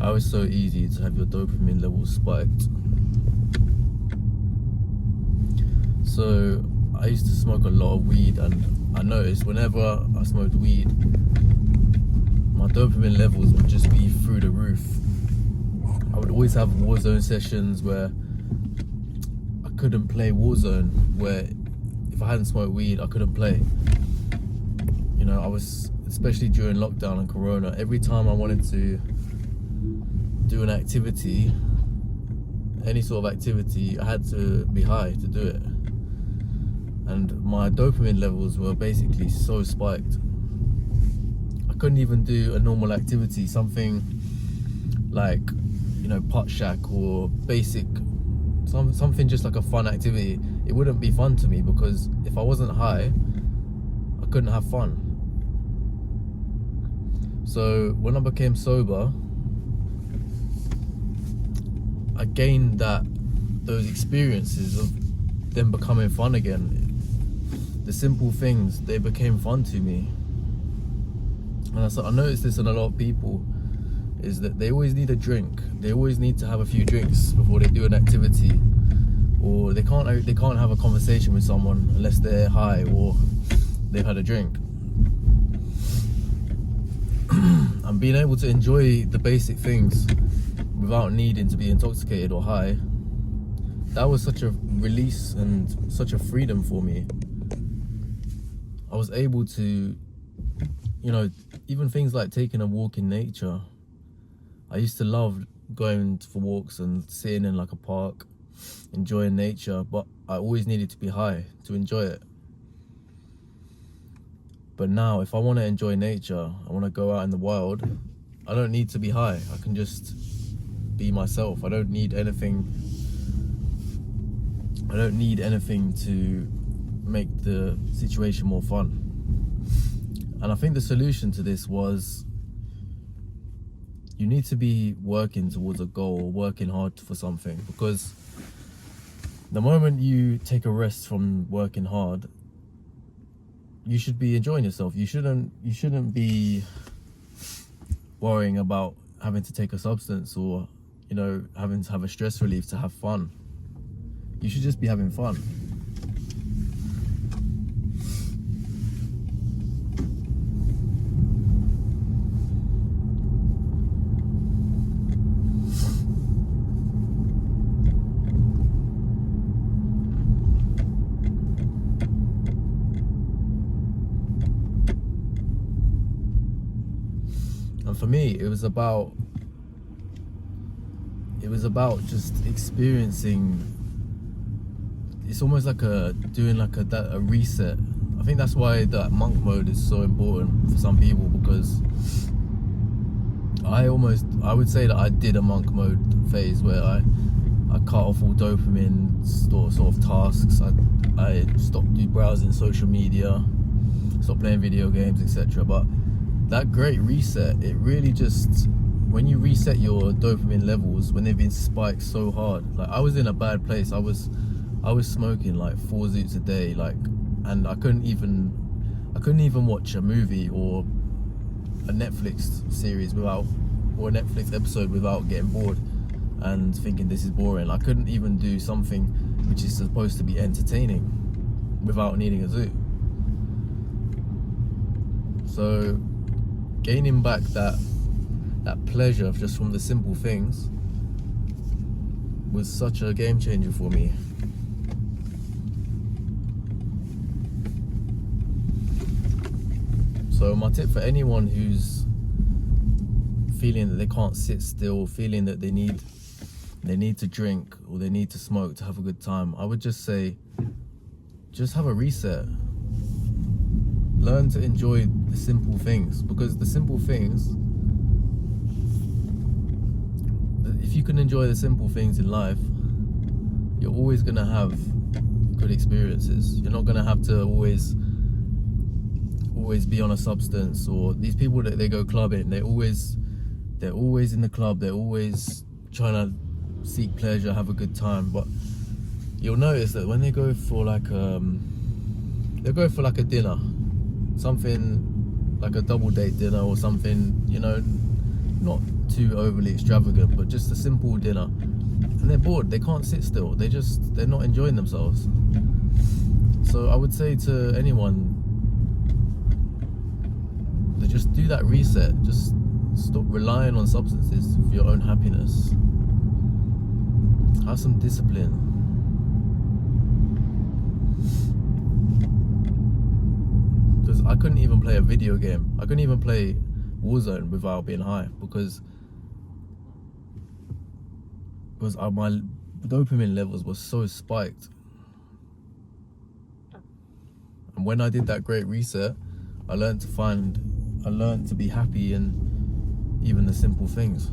how it's so easy to have your dopamine levels spiked. So I used to smoke a lot of weed, and I noticed whenever I smoked weed, my dopamine levels would just be through the roof. I would always have Warzone sessions where I couldn't play Warzone, where if I hadn't smoked weed, I couldn't play. You know, I was, especially during lockdown and Corona, every time I wanted to do an activity, any sort of activity, I had to be high to do it. And my dopamine levels were basically so spiked. I couldn't even do a normal activity, something like, you know, putt shack or basic, something just like a fun activity. It wouldn't be fun to me because if I wasn't high, I couldn't have fun. So when I became sober, I gained those experiences of them becoming fun again. The simple things, they became fun to me. And I noticed this in a lot of people, is that they always need a drink. They always need to have a few drinks before they do an activity, or they can't have a conversation with someone unless they're high or they've had a drink. And being able to enjoy the basic things without needing to be intoxicated or high, that was such a release and such a freedom for me. I was able to, you know, even things like taking a walk in nature. I used to love going for walks and sitting in like a park, enjoying nature, but I always needed to be high to enjoy it. But now, if I want to enjoy nature, I want to go out in the wild, I don't need to be high. I can just be myself. I don't need anything to make the situation more fun. And I think the solution to this was, you need to be working towards a goal, working hard for something, because the moment you take a rest from working hard, you should be enjoying yourself. You shouldn't be worrying about having to take a substance or, you know, having to have a stress relief to have fun. You should just be having fun. And for me, it was about just experiencing. It's almost like doing a reset. I think that's why that monk mode is so important for some people, because I would say that I did a monk mode phase where I cut off all dopamine sort of tasks. I stopped browsing social media, stopped playing video games, etc. But that great reset, it really just, when you reset your dopamine levels, when they've been spiked so hard, like I was in a bad place. I was smoking like 4 zoots a day, and I couldn't even watch a movie or a Netflix series or a Netflix episode without getting bored and thinking this is boring. I couldn't even do something which is supposed to be entertaining without needing a zoo. So gaining back that pleasure just from the simple things was such a game changer for me. So my tip for anyone who's feeling that they can't sit still, feeling that they need to drink or they need to smoke to have a good time, I would just say, just have a reset. Learn to enjoy the simple things, because the simple things, if you can enjoy the simple things in life, you're always gonna have good experiences. You're not gonna have to always be on a substance. Or these people that they go clubbing, they're always in the club, they're always trying to seek pleasure, have a good time. But you'll notice that when they go for like a dinner, something like a double date dinner or something, you know, too overly extravagant, but just a simple dinner. And they're bored, they can't sit still, they're not enjoying themselves. So I would say to anyone, to just do that reset, just stop relying on substances for your own happiness. Have some discipline. Because I couldn't even play a video game. I couldn't even play Warzone without being high, because my dopamine levels were so spiked. And when I did that great reset, I learned to be happy in even the simple things.